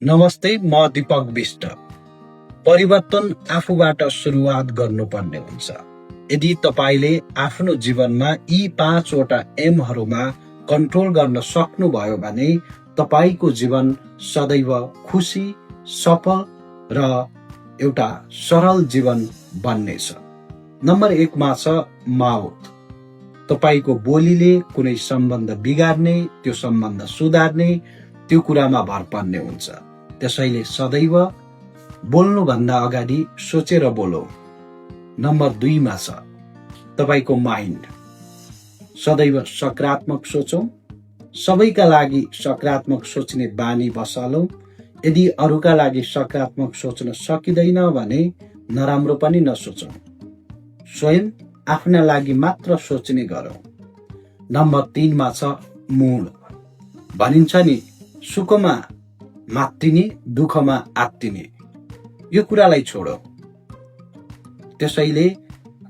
नमस्ते, म दीपक विष्ट। परिवर्तन आफूबाट सुरुवात गर्नुपर्ने हुन्छ। यदि तपाईले आफ्नो जीवनमा यी 5 वटा एमहरूमा कन्ट्रोल गर्न सक्नुभयो भने तपाईको जीवन सदैव खुसी, सफल र एउटा सरल जीवन बन्नेछ। नम्बर 1 मा छ माउथ। तपाईको बोलीले कुनै सम्बन्ध बिगार्ने, त्यो सम्बन्ध सुधार्ने, त्यो कुरामा भर पर्ने हुन्छ। त्यसैले सदैव बोल्नुभन्दा अगाडि सोचेर बोलौ। नम्बर 2 मा छ तपाईको माइन्ड। सदैव सकारात्मक सोचौं। सबैका लागि सकारात्मक सोच्ने बानी बसालौं। यदि अरूका लागि सकारात्मक सोच्न सकिँदैन भने नराम्रो पनि नसोचौं। स्वयं आफ्ना लागि मात्र सोच्ने गरौं। नम्बर 3 मा छ मुड। भनिन्छ नि, सुखमा मात्तिने, दुःखमा आत्तिने। यो कुरालाई छोडौ। त्यसैले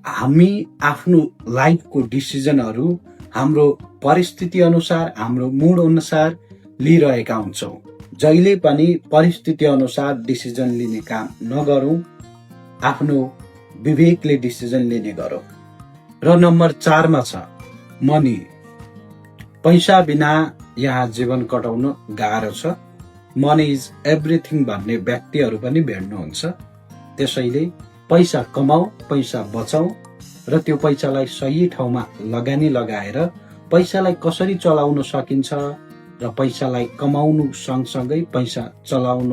हामी आफ्नो लाइफको डिसिजनहरू हाम्रो परिस्थिति अनुसार, हाम्रो मुड अनुसार लिइरहेका हुन्छौँ। जहिले पनि परिस्थिति अनुसार डिसिजन लिने काम नगरौं, आफ्नो विवेकले डिसिजन लिने गरौं। र नम्बर 4 मा छ मनी। पैसा बिना यहाँ जीवन कटाउन गाह्रो छ। मनी इज एभ्रिथिङ भन्ने व्यक्तिहरू पनि भेट्नुहुन्छ। त्यसैले पैसा कमाऊ, पैसा बचाऊ र त्यो पैसालाई सही ठाउँमा लगानी लगाएर पैसालाई कसरी चलाउन सकिन्छ र पैसालाई कमाउनु सँगसँगै पैसा चलाउन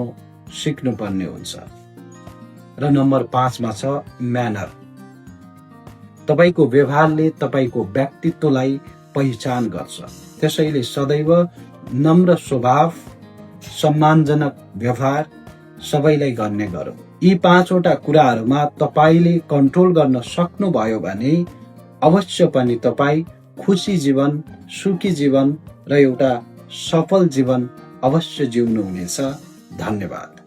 सिक्नुपर्ने हुन्छ। र नम्बर 5 मा छ म्यानर। तपाईको व्यवहारले तपाईको व्यक्तित्वलाई पहिचान गर्छ। त्यसैले सदैव नम्र स्वभाव, सम्मानजनक व्यवहार सबैलाई गर्ने गरौँ। यी 5 वटा कुराहरूमा तपाईले कन्ट्रोल गर्न सक्नुभयो भने अवश्य पनि तपाई खुशी जीवन, सुखी जीवन र एउटा सफल जीवन अवश्य जिउनुहुनेछ। धन्यवाद।